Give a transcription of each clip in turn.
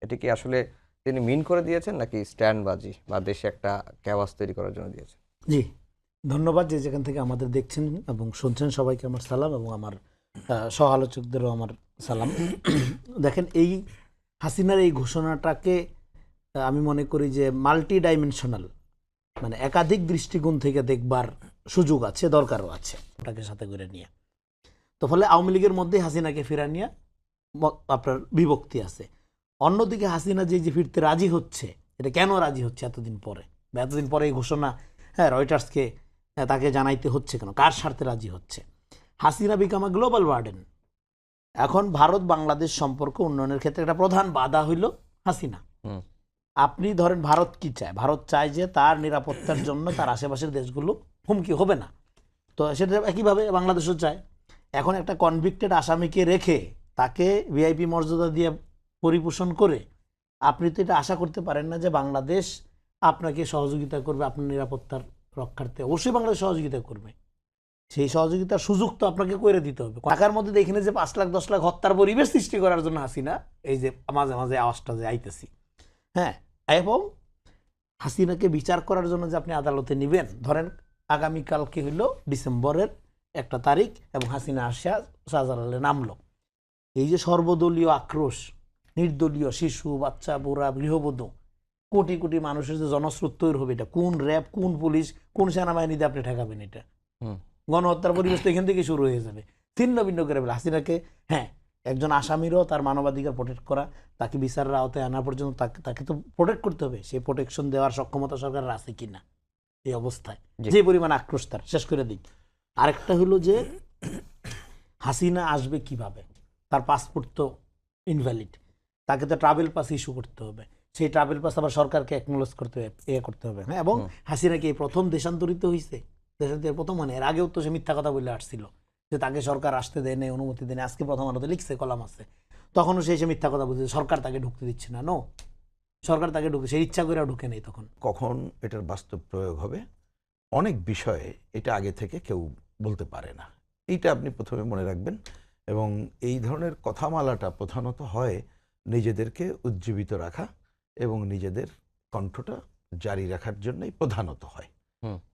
এটি কি আসলে তিনি মিন করে দিয়েছেন নাকি স্ট্যান্ডবাজি বা দেশে একটা ক্যাওয়াস তৈরি করার জন্য দিয়েছেন? জি, ধন্যবাদ যে যেখান থেকে আমাদের দেখছেন এবং শুনছেন সবাইকে আমার সালাম এবং আমার সহ আলোচকদেরও আমার সালাম। দেখেন, এই হাসিনার এই ঘোষণাটাকে আমি মনে করি যে মাল্টি ডাইমেনশনাল, মানে একাধিক দৃষ্টিকোণ থেকে দেখবার সুযোগ আছে, দরকারও আছে ওটাকে সাথে করে নিয়ে। তো ফলে আওয়ামী লীগের মধ্যে হাসিনাকে ফেরা নিয়ে আপনার বিভক্তি আছে। অন্যদিকে হাসিনা যে ফিরতে রাজি হচ্ছে, এটা কেন রাজি হচ্ছে এতদিন পরে, বা এতদিন পরে এই ঘোষণা রয়টার্সকে তাকে জানাইতে হচ্ছে কেন, কার স্বার্থে রাজি হচ্ছে? Hasina become a global warden. এখন ভারত বাংলাদেশ সম্পর্ক উন্নয়নের ক্ষেত্রে একটা প্রধান বাধা হইল হাসিনা। আপনি ধরেন, ভারত কি চায়? ভারত চায় যে তার নিরাপত্তার জন্য তার আশেপাশের দেশগুলো হুমকি হবে না। তো সেটা একইভাবে বাংলাদেশও চায়। এখন একটা কনভিক্টেড আসামিকে রেখে তাকে ভিআইপি মর্যাদা দিয়ে পরিপোষণ করে আপনি তো এটা আশা করতে পারেন না যে বাংলাদেশ আপনাকে সহযোগিতা করবে আপনার নিরাপত্তার রক্ষার্থে। অবশ্যই বাংলাদেশ সহযোগিতা করবে, সেই সহযোগিতার সুযোগ তো আপনাকে করে দিতে হবে। ঢাকার মধ্যে দেখেন যে 5 লাখ 10 লাখ হত্যার পরিবেশ সৃষ্টি করার জন্য হাসিনা এই যে মাঝে মাঝে আওয়াজটা যে আইতেছি, হ্যাঁ, এবং হাসিনাকে বিচার করার জন্য যে আপনি আদালতে নেবেন, ধরেন আগামীকালকে হইল ডিসেম্বরের 1 তারিখ এবং হাসিনা আসিয়া শাহজালালে নামলো। এই যে সর্বদলীয় আক্রোশ, নির্দলীয় শিশু, বাচ্চা, বুড়া, গৃহবধূ, কোটি কোটি মানুষের যে জনস্রোত তৈরি হবে, এটা কোন র্যাব, কোন পুলিশ, কোন সেনাবাহিনী দিয়ে আপনি ঠেকাবেন? এটা গণহত্যার পরিবেশ তো এখান থেকে শুরু হয়ে যাবে। ছিন্ন ভিন্ন করে ফেলে হাসিনাকে। হ্যাঁ, একজন আসামিরও তার মানবাধিকার প্রোটেক্ট করা, তাকে বিচারের আওতায় আনা পর্যন্ত তাকে তো প্রোটেক্ট করতে হবে। সেই প্রোটেকশন দেওয়ার সক্ষমতা সরকারের আছে কিনা এই অবস্থায়? যে পরিমাণ আক্রোশ তার, শেষ করে দিই। আরেকটা হলো যে হাসিনা আসবে কিভাবে? তার পাসপোর্ট তো ইনভ্যালিড, তাকে তো ট্রাভেল পাস ইস্যু করতে হবে। সেই ট্রাভেল পাস আবার সরকারকে অ্যাকনোলেজ করতে হবে। হ্যাঁ, এবং হাসিনা কি প্রথম দেশান্তরিত হয়েছে? দেশান্তরের প্রথম, মানে এর আগেও তো সে মিথ্যা কথা বলে আসছিল যে তাকে সরকার আসতে দেয় নেই, অনুমতি দেয়। আজকে প্রথম আলোতে লিখছে, কলাম আছে, তখনও সে মিথ্যা কথা বলছে, সরকার তাকে ঢুকতে দিচ্ছে না। নো, সরকার তাকে ঢুকে, সে ইচ্ছা করে ঢুকে নেই। তখন কখন এটার বাস্তব প্রয়োগ হবে, অনেক বিষয়ে এটা আগে থেকে কেউ বলতে পারে না। এইটা আপনি প্রথমে মনে রাখবেন। এবং এই ধরনের কথামালাটা প্রধানত হয় নিজেদেরকে উজ্জীবিত রাখা এবং নিজেদের কণ্ঠটা জারি রাখার জন্যই প্রধানত হয়।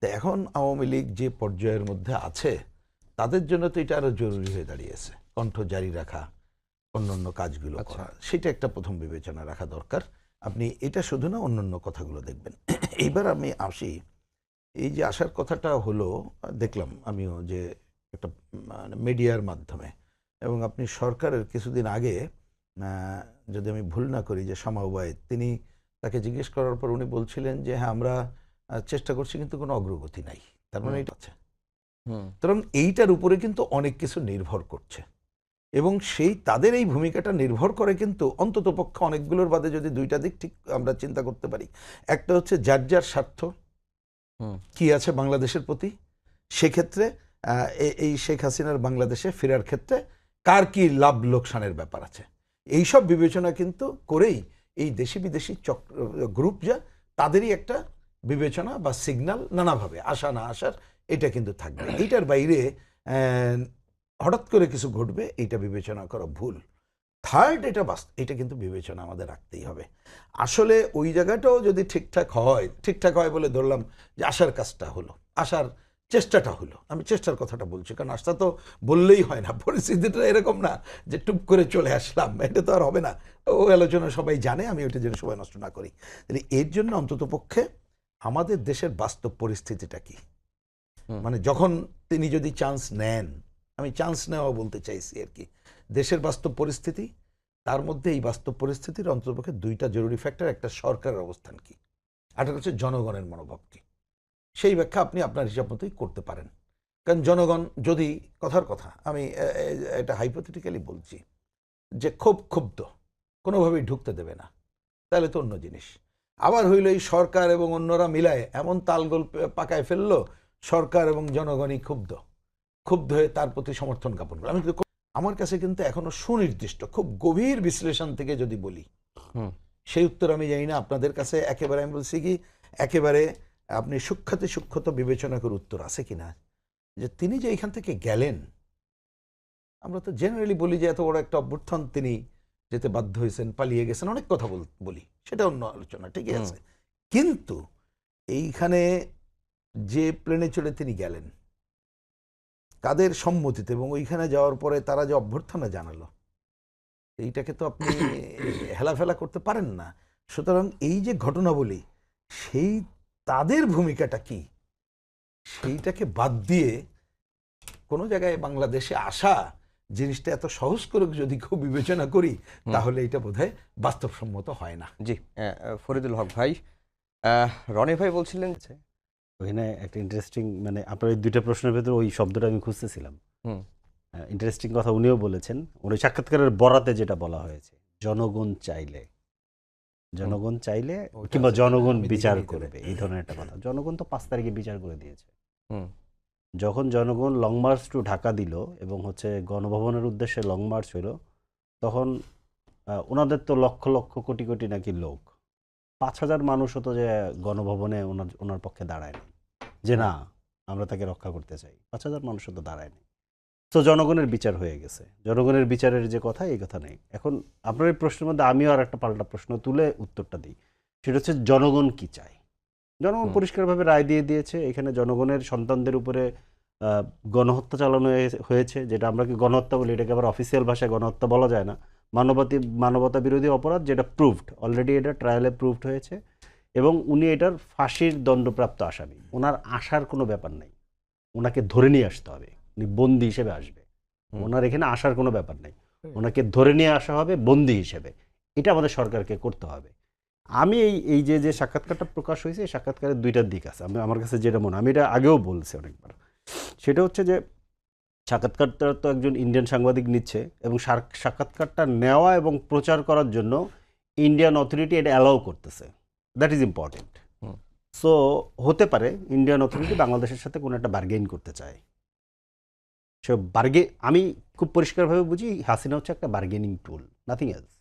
তো এখন আওয়ামী লীগ যে পর্যায়ের মধ্যে আছে, তাদের জন্য তো এটা আরো জরুরি হয়ে দাঁড়িয়েছে, কণ্ঠ জারি রাখা, অন্যান্য কাজগুলো করা। সেটা একটা প্রথম বিবেচনা রাখা দরকার। আপনি এটা শুধু না, অন্যান্য কথাগুলো দেখবেন। এইবার আমি আসি, এই যে আসার কথাটা হলো, দেখলাম আমিও যে একটা মিডিয়ার মাধ্যমে, এবং আপনি সরকারের কিছুদিন আগে, যদি আমি ভুল না করি, যে সামাওয়াত, তিনি তাকে জিজ্ঞেস করার পর উনি বলছিলেন যে হ্যাঁ, আমরা চেষ্টা করছি কিন্তু কোনো অগ্রগতি নাই। তার মানে এটা আছে। কারণ এইটার উপরে কিন্তু অনেক কিছু নির্ভর করছে, এবং সেই তাদের এই ভূমিকাটা নির্ভর করে কিন্তু অন্তত পক্ষে অনেকগুলোর বাদে যদি দুইটা দিক ঠিক আমরা চিন্তা করতে পারি। একটা হচ্ছে যার যার স্বার্থ কি আছে বাংলাদেশের প্রতি, সেক্ষেত্রে এই শেখ হাসিনার বাংলাদেশে ফেরার ক্ষেত্রে কার কি লাভ লোকসানের ব্যাপার আছে, এইসব বিবেচনা কিন্তু করেই এই দেশি বিদেশি গ্রুপ যা, তাদেরই একটা বিবেচনা বা সিগন্যাল নানাভাবে আসা না আসার, এটা কিন্তু থাকবে। এইটার বাইরে হঠাৎ করে কিছু ঘটবে, এইটা বিবেচনা করা ভুল। থার্ড, এটা কিন্তু বিবেচনা আমাদের রাখতেই হবে। আসলে ওই জায়গাটাও যদি ঠিকঠাক হয় বলে ধরলাম যে আসার কাজটা হলো, আসার চেষ্টাটা হলো। আমি চেষ্টার কথাটা বলছি, কারণ আসটা তো বললেই হয় না, পরিস্থিতিটা এরকম না যে টুপ করে চলে আসলাম, এটা তো আর হবে না। ও আলোচনা সবাই জানে, আমি ওইটা যেন সময় নষ্ট না করি। এর জন্য অন্তত পক্ষে আমাদের দেশের বাস্তব পরিস্থিতিটা কি, মানে যখন তিনি যদি চান্স নেন, আমি চান্স নেওয়া বলতে চাইছি আর কি, দেশের বাস্তব পরিস্থিতি, তার মধ্যে এই বাস্তব পরিস্থিতির অন্ততপক্ষে দুইটা জরুরি ফ্যাক্টর। একটা সরকারের অবস্থান কি, আর একটা হচ্ছে জনগণের মনোভাব কি। সেই ব্যাখ্যা আপনি আপনার হিসাব মতোই করতে পারেন। কারণ জনগণ যদি, কথার কথা, আমি এটা হাইপোথেটিক্যালি বলছি, যে খুব ক্ষুব্ধ, কোনোভাবেই ঢুকতে দেবে না, তাহলে তো অন্য জিনিস। আবার হইল এই সরকার এবং অন্যরা মিলায় এমন তালগোল পাকায় ফেললো, সরকার এবং জনগণই ক্ষুব্ধ হয়ে তার প্রতি সমর্থন জ্ঞাপন করে। আমার কাছে কিন্তু এখনো সুনির্দিষ্ট, খুব গভীর বিশ্লেষণ থেকে যদি বলি, সেই উত্তর আমি জানি না। আপনাদের কাছে একেবারে আমি বলছি কি, একেবারে আপনি সূক্ষ্মত বিবেচনা করে উত্তর আছে কিনা, যে তিনি যে এখান থেকে গেলেন, আমরা তো জেনারেলি বলি যে এত বড় একটা অভ্যুত্থান তিনি যেতে বাধ্য হয়েছেন, পালিয়ে গেছেন, অনেক কথা বলি, সেটা অন্য আলোচনা, ঠিকই আছে। কিন্তু এইখানে যে প্লেনে চড়ে তিনি গেলেন কাদের সম্মতিতে, এবং ওইখানে যাওয়ার পরে তারা যে অভ্যর্থনা জানালো, এইটাকে তো আপনি হেলাফেলা করতে পারেন না। সুতরাং এই যে ঘটনাবলী, সেই তাদের ভূমিকাটা কি সেইটাকে বাদ দিয়ে কোনো জায়গায় বাংলাদেশে আসা জিনিসটা এত সহজ করে যদি কেউ বিবেচনা করি, তাহলে এটা বোধহয় বাস্তবসম্মত হয় না। জি, ফরিদুল হক ভাই, রনি ভাই বলছিলেন ওখানে একটা ইন্টারেস্টিং, মানে আপনার এই দুইটা প্রশ্নের ভেতরে ওই শব্দটা আমি খুঁজতেছিলাম। ইন্টারেস্টিং কথা উনিও বলেছেন, উনি সাক্ষাৎকারের বরাতে যেটা বলা হয়েছে, জনগণ চাইলে কিংবা জনগণ বিচার করবে, এই ধরনের একটা কথা। জনগণ তো 5 তারিখে বিচার করে দিয়েছে। যখন জনগণ লং মার্চ টু ঢাকা দিল এবং হচ্ছে গণভবনের উদ্দেশ্যে লং মার্চ হলো, তখন ওনাদের তো লক্ষ লক্ষ কোটি কোটি নাকি লোক, 5,000 মানুষও তো যে গণভবনে ওনার পক্ষে দাঁড়ায়নি যে না আমরা তাকে রক্ষা করতে চাই, 5,000 মানুষও তো দাঁড়ায়নি। তো জনগণের বিচার হয়ে গেছে, জনগণের বিচারের যে কথা, এই কথা নেই। এখন আপনার এই প্রশ্নের মধ্যে আমিও আর একটা পাল্টা প্রশ্ন তুলে উত্তরটা দিই, সেটা হচ্ছে জনগণ কি চায়। জনগণ পরিষ্কারভাবে রায় দিয়ে দিয়েছে, এখানে জনগণের সন্তানদের উপরে গণহত্যা চালানো হয়েছে, যেটা আমরা কি গণহত্যা বলি, এটাকে আবার অফিসিয়াল ভাষায় গণহত্যা বলা যায় না, মানবতা বিরোধী অপরাধ, যেটা প্রুভড অলরেডি, এটা ট্রায়ালে প্রুভড হয়েছে, এবং উনি এটার ফাঁসির দণ্ডপ্রাপ্ত আসামি। ওনার আসার কোনো ব্যাপার নেই, ওনাকে ধরে নিয়ে আসতে হবে, উনি বন্দী হিসেবে আসবে, ওনার এখানে আসার কোনো ব্যাপার নেই, ওনাকে ধরে নিয়ে আসা হবে বন্দী হিসেবে। এটা আমাদের সরকারকে করতে হবে। আমি এই যে সাক্ষাৎকারটা প্রকাশ হয়েছে, এই সাক্ষাৎকারের দুইটা দিক আছে। আমার কাছে যেটা মনে, আমি এটা আগেও বলছি অনেকবার, সেটা হচ্ছে যে সাক্ষাৎকারটা তো একজন ইন্ডিয়ান সাংবাদিক নিচ্ছে, এবং সাক্ষাৎকারটা নেওয়া এবং প্রচার করার জন্য ইন্ডিয়ান অথরিটি এটা অ্যালাউ করতেছে, দ্যাট ইজ ইম্পর্টেন্ট। সো হতে পারে ইন্ডিয়ান অথরিটি বাংলাদেশের সাথে কোনো একটা বার্গেইন করতে চায়। সে আমি খুব পরিষ্কারভাবে বুঝি, হাসিনা হচ্ছে একটা বার্গেনিং টুল, নাথিং এলস,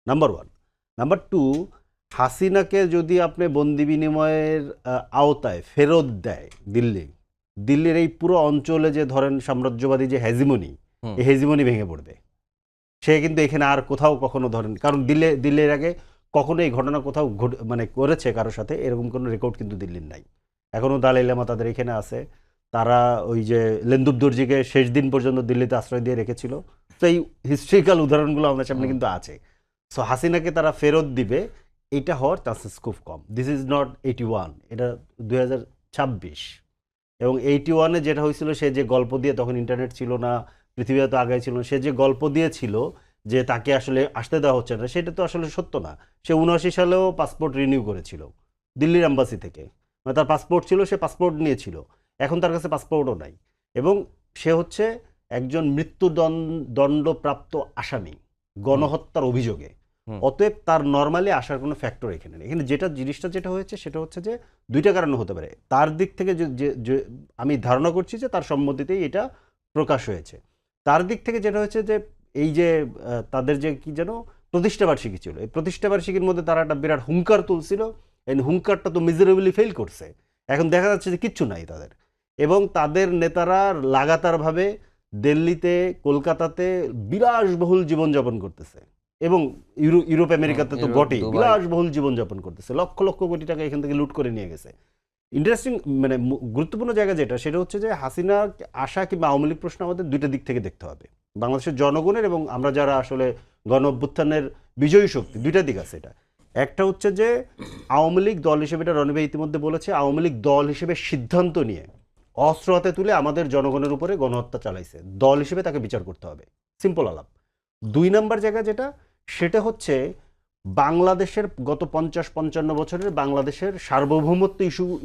নাম্বার 1। নাম্বার 2, হাসিনাকে যদি আপনি বন্দি বিনিময়ের আওতায় ফেরত দেয় দিল্লির এই পুরো অঞ্চলে যে ধরেন সাম্রাজ্যবাদী যে হেজিমনি, এই হেজিমনি ভেঙে পড়বে। সে কিন্তু এখানে আর কোথাও কখনো ধরেন, কারণ দিল্লির আগে কখনো এই ঘটনা কোথাও মানে করেছে কারোর সাথে, এরকম কোনো রেকর্ড কিন্তু দিল্লির নাই। এখনও দালাই লামা তাদের এখানে আছে, তারা ওই যে লেন্দুব দর্জিকে শেষ দিন পর্যন্ত দিল্লিতে আশ্রয় দিয়ে রেখেছিল। তো এই হিস্ট্রিক্যাল উদাহরণগুলো আমাদের সামনে কিন্তু আছে। সো হাসিনাকে তারা ফেরত দিবে, এটা হওয়ার চান্সেস খুব কম। দিস ইজ নট 81, এটা 2026। এবং 81-এ যেটা হয়েছিল, সে যে গল্প দিয়ে, তখন ইন্টারনেট ছিল না, পৃথিবী এত আগে ছিল না, সে যে গল্প দিয়েছিল যে তাকে আসলে আসতে দেওয়া হচ্ছে না, সেটা তো আসলে সত্য না। সে 79 সালেও পাসপোর্ট রিনিউ করেছিল দিল্লির এম্বাসি থেকে, মানে তার পাসপোর্ট ছিল, সে পাসপোর্ট নিয়েছিল, এখন তার কাছে পাসপোর্টও নাই, এবং সে হচ্ছে একজন মৃত্যুদণ্ডপ্রাপ্ত আসামি গণহত্যার অভিযোগে। অতএব তার নর্মালি আসার কোনো ফ্যাক্টর এখানে নেই। এখানে জিনিসটা যেটা হয়েছে সেটা হচ্ছে যে দুইটা কারণে হতে পারে। তার দিক থেকে যে আমি ধারণা করছি যে তার সম্মতিতেই এটা প্রকাশ হয়েছে। তার দিক থেকে যেটা হয়েছে যে এই যে তাদের যে কি যেন প্রতিষ্ঠাবার্ষিকী ছিল, এই প্রতিষ্ঠাবার্ষিকীর মধ্যে তারা একটা বিরাট হুঙ্কার তুলছিল, এই হুঙ্কারটা তো মিজারেবলি ফেল করছে। এখন দেখা যাচ্ছে যে কিচ্ছু নাই তাদের, এবং তাদের নেতারা লাগাতারভাবে দিল্লিতে, কলকাতাতে বিলাসবহুল জীবনযাপন করতেছে, এবং ইউরোপ আমেরিকাতে তো বটেই বিলাসবহুল জীবনযাপন করতেছে, লক্ষ লক্ষ কোটি টাকা এখান থেকে লুট করে নিয়ে গেছে। ইন্টারেস্টিং, মানে গুরুত্বপূর্ণ জায়গা যেটা, সেটা হচ্ছে যে হাসিনা আশা কিংবা আওয়ামী লীগ প্রশ্ন আমাদের দুইটা দিক থেকে দেখতে হবে। বাংলাদেশের জনগণের এবং আমরা যারা আসলে গণ অভ্যুত্থানের বিজয়ী শক্তি, দুইটা দিক আছে। এটা একটা হচ্ছে যে আওয়ামী লীগ দল হিসেবে, এটা রনি ভাই ইতিমধ্যে বলেছে, আওয়ামী লীগ দল হিসেবে সিদ্ধান্ত নিয়ে অস্ত্র হাতে তুলে আমাদের জনগণের উপরে গণহত্যা চালাইছে, দল হিসেবে তাকে বিচার করতে হবে, সিম্পল আলাপ। 2 নম্বর জায়গা যেটা, সেটা হচ্ছে বাংলাদেশের গত 50-55 বছরের বাংলাদেশের সার্বভৌমত্ব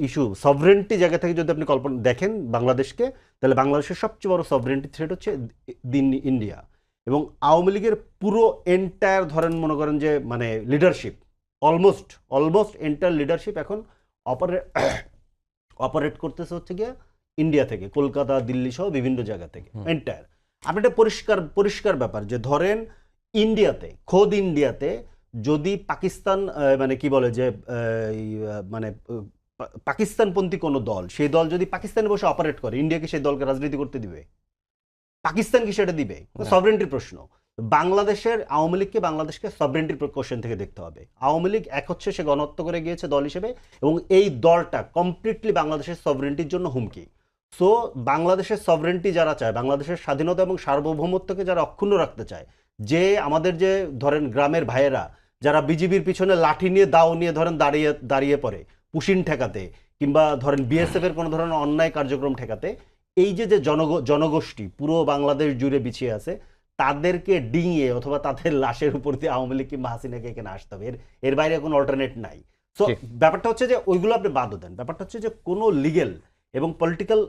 ইস্যু সভরেন্টি জায়গা থেকে যদি আপনি কল্পনা দেখেন বাংলাদেশকে, তাহলে বাংলাদেশের সবচেয়ে বড় সভরেন্টি থ্রেট হচ্ছে ইন্ডিয়া। এবং আওয়ামী লীগের পুরো এন্টায়ার ধরেন মনে করেন যে মানে লিডারশিপ, অলমোস্ট এন্টায়ার লিডারশিপ এখন অপারেট করতেছে হচ্ছে গিয়ে ইন্ডিয়া থেকে, কলকাতা, দিল্লি সহ বিভিন্ন জায়গা থেকে এন্টায়ার। আপনি এটা পরিষ্কার ব্যাপার যে ধরেন ইন্ডিয়াতে, খোদ ইন্ডিয়াতে যদি পাকিস্তান মানে কি বলে যে মানে পাকিস্তানপন্থী কোনো দল, সেই দল যদি পাকিস্তানে বসে অপারেট করে, ইন্ডিয়া কি সেই দলকে রাজনীতি করতে দিবে? পাকিস্তান কি সেটা দিবে? সভরেন্টির প্রশ্ন। বাংলাদেশের আওয়ামী লীগকে বাংলাদেশকে সভরেন্টির কোশ্চেন থেকে দেখতে হবে। আওয়ামী লীগ এক হচ্ছে সে গণহত্যা করে গিয়েছে দল হিসেবে, এবং এই দলটা কমপ্লিটলি বাংলাদেশের সভরেন্টির জন্য হুমকি। সো বাংলাদেশের সভরেন্টি যারা চায়, বাংলাদেশের স্বাধীনতা এবং সার্বভৌমত্বকে যারা অক্ষুণ্ণ রাখতে চায়, যে আমাদের যে ধরেন গ্রামের ভাইয়েরা যারা বিজিবির পিছনে লাঠি নিয়ে দাও নিয়ে ধরেন দাঁড়িয়ে পড়ে পুশিন ঠেকাতে, কিংবা ধরেন বিএসএফ এর কোনো ধরনের অন্যায় কার্যক্রম ঠেকাতে, এই যে জনগোষ্ঠী পুরো বাংলাদেশ জুড়ে বিছিয়ে আছে, তাদেরকে ডিঙিয়ে অথবা তাদের লাশের উপর দিয়ে আওয়ামী লীগ কিংবা হাসিনাকে এখানে আসতে হবে। এর বাইরে কোনো অল্টারনেট নাই। সো ব্যাপারটা হচ্ছে যে ওইগুলো আপনি বাদ দেন। ব্যাপারটা হচ্ছে যে কোনো লিগেল এবং পলিটিক্যাল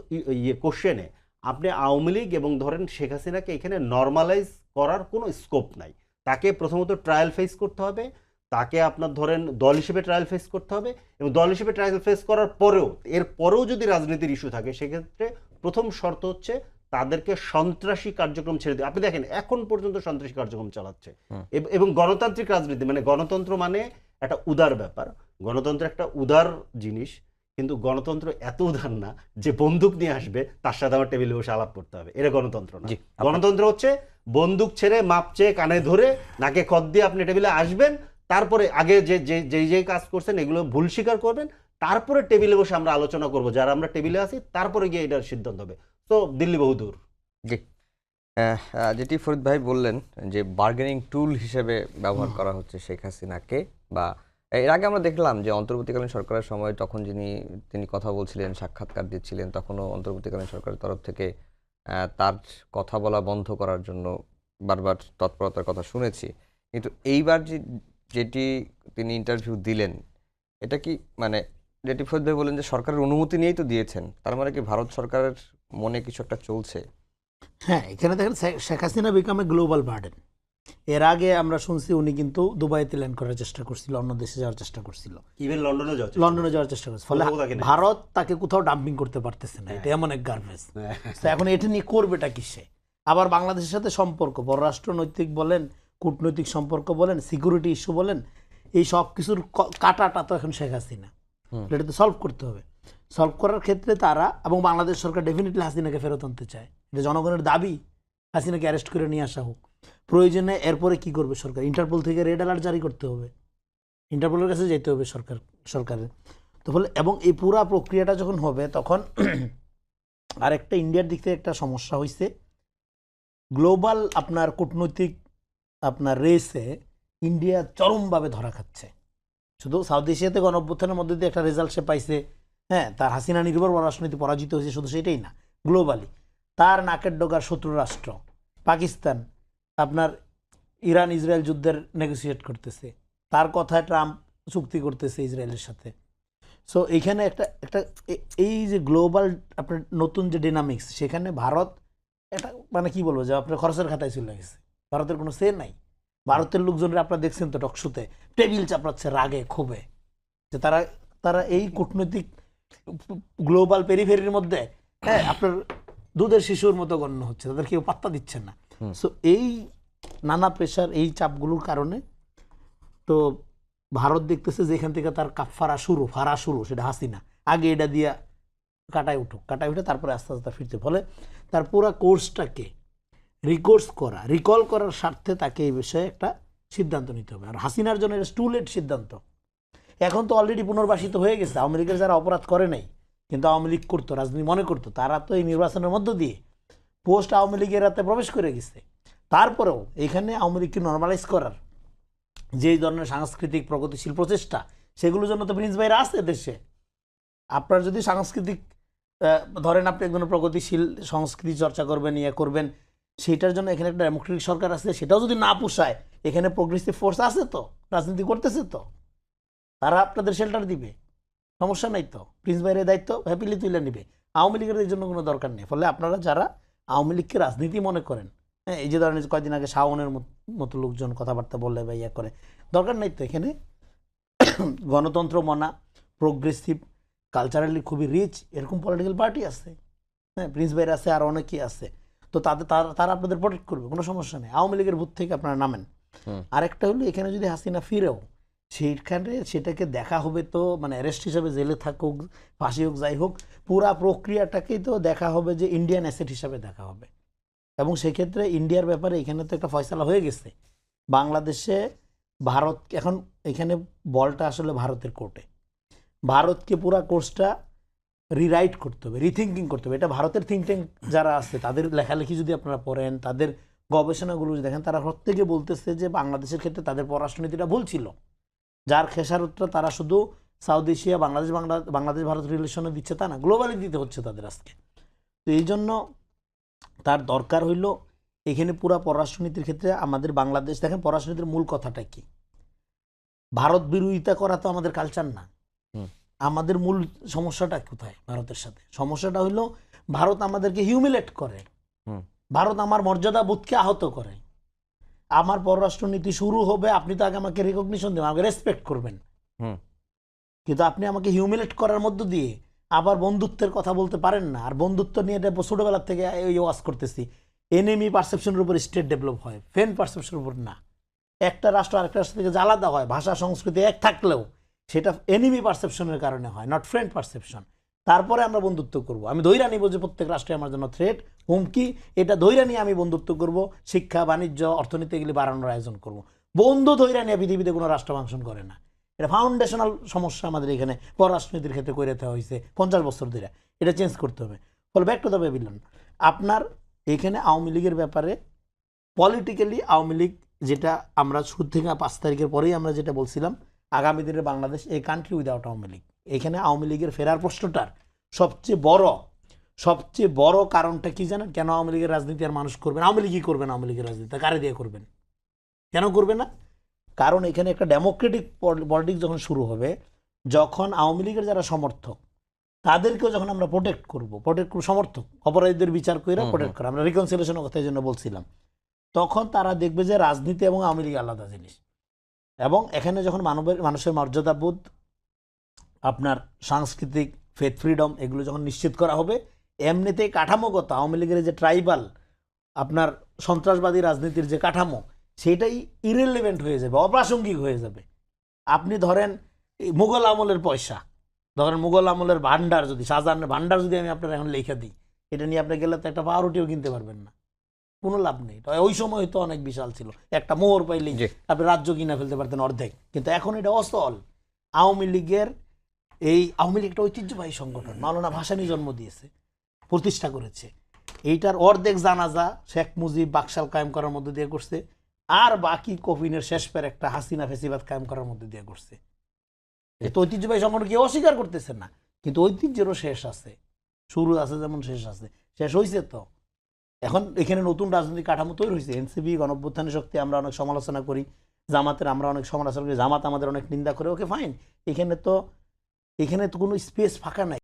কোশ্চেনে আপনি আওয়ামী লীগ এবং ধরেন শেখ হাসিনাকে এখানে নর্মালাইজ করার কোনো স্কোপ নাই। তাকে প্রথমত ট্রায়াল ফেস করতে হবে, তাকে আপনার ধরেন দল হিসেবে ট্রায়াল ফেস করতে হবে, এবং দল হিসেবে ট্রায়াল ফেস করার পরেও এরপরেও যদি রাজনীতির ইস্যু থাকে, সেক্ষেত্রে প্রথম শর্ত হচ্ছে তাদেরকে সন্ত্রাসী কার্যক্রম ছেড়ে দিয়ে। আপনি দেখেন এখন পর্যন্ত সন্ত্রাসী কার্যক্রম চালাচ্ছে, এবং গণতান্ত্রিক রাজনীতি মানে গণতন্ত্র মানে একটা উদার ব্যাপার, গণতন্ত্র একটা উদার জিনিস, কিন্তু গণতন্ত্র এত উদার না যে বন্দুক নিয়ে আসবে তার সাথে আমার টেবিলে বসে আলাপ করতে হবে। এটা গণতন্ত্র না। গণতন্ত্র হচ্ছে বন্দুক ছেড়ে মাপ চেয়ে কানে ধরে নাকে খত দিয়ে আপনি টেবিলে আসবেন, তারপরে আগে যে কাজ করছেন এগুলো ভুল স্বীকার করবেন, তারপরে টেবিলে বসে আমরা আলোচনা করব, যারা আমরা টেবিলে আছি তারপরে গিয়ে এটার সিদ্ধান্ত হবে। তো দিল্লি বহুদূর। জি, যেটি ফরিদ ভাই বললেন যে বার্গেনিং টুল হিসেবে ব্যবহার করা হচ্ছে শেখ হাসিনাকে, বা এর আগে আমরা দেখলাম যে অন্তর্বর্তীকালীন সরকারের সময় তখন তিনি কথা বলছিলেন, সাক্ষাৎকার দিচ্ছিলেন, তখনও অন্তর্বর্তীকালীন সরকারের তরফ থেকে তার কথা বলা বন্ধ করার জন্য বারবার তৎপরতার কথা শুনেছি। কিন্তু এইবার যেটি তিনি ইন্টারভিউ দিলেন, এটা কি মানে যেটি ফরিদ ভাই বললেন যে সরকারের অনুমতি নিয়েই তো দিয়েছেন, তার মানে কি ভারত সরকারের মনে কিছু একটা চলছে? হ্যাঁ, এখানে দেখেন Sheikh Hasina become a global burden. এর আগে আমরা শুনছি উনি কিন্তু দুবাইতে ল্যান্ড করার চেষ্টা করছিল, অন্য দেশে যাওয়ার চেষ্টা করছিল, ইভেন লন্ডনে যাওয়ার চেষ্টা করছে। ফলে ভারত তাকে কোথাও ডাম্পিং করতে পারতেছে না। এটা এমন এক গার্বেজ। তো এখন এটা নিয়ে করবেটা কিসে? আবার বাংলাদেশের সাথে সম্পর্ক, পররাষ্ট্র নৈতিক বলেন, কূটনৈতিক সম্পর্ক বলেন, সিকিউরিটি ইস্যু বলেন, এই সব কিছুর কাটাটা তো এখন শেখ হাসিনা। এটা তো সলভ করতে হবে। সলভ করার ক্ষেত্রে তারা এবং বাংলাদেশ সরকার ডেফিনেটলি হাসিনাকে ফেরত আনতে চায়। এটা জনগণের দাবি, হাসিনাকে অ্যারেস্ট করে নিয়ে আসা হোক। প্রয়োজনে এরপরে কি করবে সরকার? ইন্টারপোল থেকে রেড অ্যালার্ট জারি করতে হবে, ইন্টারপোলের কাছে যেতে হবে সরকারের। তো ফলে এবং এই পুরা প্রক্রিয়াটা যখন হবে তখন আরেকটা ইন্ডিয়ার দিক থেকে একটা সমস্যা হয়েছে, গ্লোবাল আপনার কূটনৈতিক আপনার রেসে ইন্ডিয়া চরমভাবে ধরা খাচ্ছে। শুধু সাউথ এশিয়াতে গণঅভ্যুত্থানের মধ্যে দিয়ে একটা রেজাল্ট সে পাইছে, হ্যাঁ, তার হাসিনা নির্ভর রাজনীতি পরাজিত হয়েছে, শুধু সেটাই না, গ্লোবালি তার নাকের ডগার শত্রু রাষ্ট্র পাকিস্তান আপনার ইরান ইসরায়েল যুদ্ধের নেগোসিয়েট করতেছে, তার কথায় ট্রাম্প চুক্তি করতেছে ইসরায়েলের সাথে। সো এইখানে একটা এই যে গ্লোবাল আপনার নতুন যে ডিনামিক্স, সেখানে ভারত একটা মানে কি বলবো যে আপনার খরচের খাতায় চলে গেছে, ভারতের কোনো সে নাই। ভারতের লোকজনরা আপনারা দেখছেন তো টকশোতে টেবিল চাপড়াচ্ছে রাগে ক্ষোভে, যে তারা এই কূটনৈতিক গ্লোবাল পেরিফেরির মধ্যে, হ্যাঁ, আপনার দুধের শিশুর মতো গণ্য হচ্ছে, তাদের কেউ পাত্তা দিচ্ছে না। সো এই নানা প্রেশার, এই চাপগুলোর কারণে তো ভারত দেখতেছে যে এখান থেকে তার ফারা শুরু, সেটা হাসিনা আগে এটা দিয়া কাটায় উঠে তারপরে আস্তে আস্তে ফিরতে। ফলে তার পুরো কোর্সটাকে রিকল করার স্বার্থে তাকে এই বিষয়ে একটা সিদ্ধান্ত নিতে হবে। আর হাসিনার জন্য এটা স্টুলেট সিদ্ধান্ত। এখন তো অলরেডি পুনর্বাসিত হয়ে গেছে। আওয়ামী লীগের যারা অপরাধ করে নাই কিন্তু আওয়ামী লীগ করতো, রাজনীতি মনে করতো, তারা তো এই নির্বাচনের মধ্য দিয়ে পোস্ট আওয়ামী লীগের রাতে প্রবেশ করে গেছে। তারপরেও এখানে আওয়ামী লীগকে নর্মালাইজ করার যে ধরনের সাংস্কৃতিক প্রগতিশীল প্রচেষ্টা, সেগুলোর জন্য তো প্রিন্স ভাইরা আছে দেশে। আপনার যদি সাংস্কৃতিক ধরেন আপনি একজন প্রগতিশীল সংস্কৃতি চর্চা করবেন, করবেন, সেটার জন্য এখানে একটা ডেমোক্রেটিক সরকার আছে, সেটাও যদি না পোষায়, এখানে প্রোগ্রেসিভ ফোর্স আছে তো, রাজনীতি করতেছে তো, তারা আপনাদের শেল্টার দিবে, সমস্যা নাই তো। প্রিন্স ভাইয়ের দায়িত্ব হ্যাপিলি তুলে নিবে, আওয়ামী লীগের এই জন্য কোনো দরকার নেই। ফলে আপনারা যারা আওয়ামী লীগকে রাজনীতি মনে করেন, হ্যাঁ, এই যে ধরেন কয়েকদিন আগে শাওনের মতো লোকজন কথাবার্তা বললে বা করে, দরকার নেই তো। এখানে গণতন্ত্র মনা, প্রোগ্রেসিভ, কালচারালি খুবই রিচ এরকম পলিটিক্যাল পার্টি আছে, হ্যাঁ, প্রিন্স ভাইয়ের আছে, আর অনেকেই আছে। তো তারা আপনাদের প্রোটেক্ট করবে, কোনো সমস্যা নেই। আওয়ামী লীগের ভূত থেকে আপনারা নামেন। আরেকটা হলো এখানে যদি হাসিনা ফিরেও সেইখানে সেটাকে দেখা হবে তো, মানে অ্যারেস্ট হিসাবে জেলে থাকুক, ফাঁসি হোক, যাই হোক, পুরা প্রক্রিয়াটাকেই তো দেখা হবে যে ইন্ডিয়ান অ্যাসেট হিসাবে দেখা হবে। এবং সেক্ষেত্রে ইন্ডিয়ার ব্যাপারে এখানে তো একটা ফয়সালা হয়ে গেছে। বাংলাদেশে ভারত এখন এখানে বলটা আসলে ভারতের কোর্টে। ভারতকে পুরা কোর্সটা রিরাইট করতে হবে, রিথিঙ্কিং করতে হবে। এটা ভারতের থিঙ্ক ট্যাঙ্ক যারা আছে তাদের লেখালেখি যদি আপনারা পড়েন, তাদের গবেষণাগুলো যদি দেখেন, তারা প্রত্যেকে বলতেছে যে বাংলাদেশের ক্ষেত্রে তাদের পররাষ্ট্রনীতিটা ভুল ছিল, যার খেসারতটা তারা শুধু সাউথ এশিয়া বাংলাদেশ ভারত রিলেশনে দিচ্ছে তা না, গ্লোবালি দিতে হচ্ছে তাদের আজকে। তো এই জন্য তার দরকার হইল এখানে পুরা পররাষ্ট্রনীতির ক্ষেত্রে আমাদের বাংলাদেশ, দেখেন পররাষ্ট্রনীতির মূল কথাটা কি, ভারত বিরোধিতা করা তো আমাদের কালচার না। আমাদের মূল সমস্যাটা কোথায় ভারতের সাথে? সমস্যাটা হইলো ভারত আমাদেরকে হিউমিলেট করে, ভারত আমার মর্যাদা বোধকে আহত করে। আমার পররাষ্ট্রনীতি শুরু হবে, আপনি তো আগে আমাকে রেকগনিশন দেবেন, আমাকে রেসপেক্ট করবেন, কিন্তু আপনি আমাকে হিউমিলেট করার মধ্য দিয়ে আবার বন্ধুত্বের কথা বলতে পারেন না। আর বন্ধুত্ব নিয়ে এটা ছোটবেলার থেকে ওয়াজ করতেছি, এনিমি পারসেপশনের উপর স্টেট ডেভেলপ হয়, ফ্রেন্ড পারসেপশনের উপর না। একটা রাষ্ট্র আরেকটা রাষ্ট্র থেকে আলাদা হয়, ভাষা সংস্কৃতি এক থাকলেও সেটা এনিমি পারসেপশনের কারণে হয়, নট ফ্রেন্ড পারসেপশন। তারপরে আমরা বন্ধুত্ব করব। আমি ধৈর্য নিব যে প্রত্যেক রাষ্ট্রে আমার জন্য থ্রেট, হুমকি, এটা ধৈর্য নিয়ে আমি বন্ধুত্ব করব, শিক্ষা বাণিজ্য অর্থনীতি এগুলি বাড়ানোর আয়োজন করব। বন্ধু ধৈর্য নিয়ে পৃথিবীতে কোনো রাষ্ট্র ফাংশন করে না। এটা ফাউন্ডেশনাল সমস্যা আমাদের এখানে পররাষ্ট্রনীতির ক্ষেত্রে করে দেওয়া হয়েছে 50 বছর ধরে, এটা চেঞ্জ করতে হবে। ফলে ব্যাক টু দ্য প্যাভিলিয়ন, আপনার এখানে আওয়ামী লীগের ব্যাপারে পলিটিক্যালি আওয়ামী লীগ, যেটা আমরা শুরু থেকে 5 তারিখের পরেই আমরা যেটা বলছিলাম, আগামী দিনে বাংলাদেশ এই কান্ট্রি উইদাউট আওয়ামী লীগ। এখানে আওয়ামী লীগের ফেরার প্রশ্নটার সবচেয়ে বড় কারণটা কি জানেন? কেন আওয়ামী লীগের রাজনীতি আর মানুষ করবেন? আওয়ামী লীগই করবেন, আওয়ামী লীগের রাজনীতি কারে দিয়ে করবেন? কেন করবে না? কারণ এখানে একটা ডেমোক্রেটিক পলিটিক্স যখন শুরু হবে, যখন আওয়ামী লীগের যারা সমর্থক তাদেরকেও যখন আমরা প্রোটেক্ট করব, সমর্থক অপরাধীদের বিচার করে প্রোটেক্ট করা, আমরা রিকনসিলিয়েশনের কথা এই জন্য বলছিলাম, তখন তারা দেখবে যে রাজনীতি এবং আওয়ামী লীগ আলাদা জিনিস। এবং এখানে যখন মানুষের মর্যাদাবোধ, আপনার সাংস্কৃতিক ফেথ ফ্রিডম এগুলো যখন নিশ্চিত করা হবে, এমনিতেই কাঠামোগত আওয়ামী লীগের যে ট্রাইবাল আপনার সন্ত্রাসবাদী রাজনীতির যে কাঠামো, সেটাই ইরেলেভেন্ট হয়ে যাবে, অপ্রাসঙ্গিক হয়ে যাবে। আপনি ধরেন মুঘল আমলের পয়সা, ধরেন মুঘল আমলের ভান্ডার, যদি শাহজাহানের ভান্ডার যদি আমি আপনার এখন লিখে দিই, এটা নিয়ে আপনি গেলে তো একটা পাউরুটিও কিনতে পারবেন না, কোনো লাভ নেই। ওই সময় তো অনেক বিশাল ছিল, একটা মোহর পাইলেই আপনি রাজ্য কিনে ফেলতে পারতেন অর্ধেক, কিন্তু এখন এটা অচল। আওয়ামী লীগ একটা ঐতিহ্যবাহী সংগঠন, মাওলানা ভাসানী জন্ম দিয়েছে, প্রতিষ্ঠা করেছে। এইটার অর্ধেক জানাজা শেখ মুজিব বাকশাল কায়েম করার মধ্যে দিয়ে করছে, আর বাকি কফিনের শেষ পের একটা হাসিনা ফেসিবাদ কায়েম করার মধ্যে দিয়ে করছে। তো ঐতিহ্যবাহী সংগঠন কেউ অস্বীকার করতেছে না, কিন্তু ঐতিহ্যেরও শেষ আছে, শুরু আছে যেমন শেষ আছে, শেষ হয়েছে। তো এখন এখানে নতুন রাজনৈতিক কাঠামো তৈরি হয়েছে, এনসিপি, গণঅভ্যুত্থানের শক্তি আমরা অনেক সমালোচনা করি, জামাতের আমরা অনেক সমালোচনা করি, জামাত আমাদের অনেক নিন্দা করে, ওকে ফাইন। এখানে তো কোনো স্পেস ফাঁকা নাই।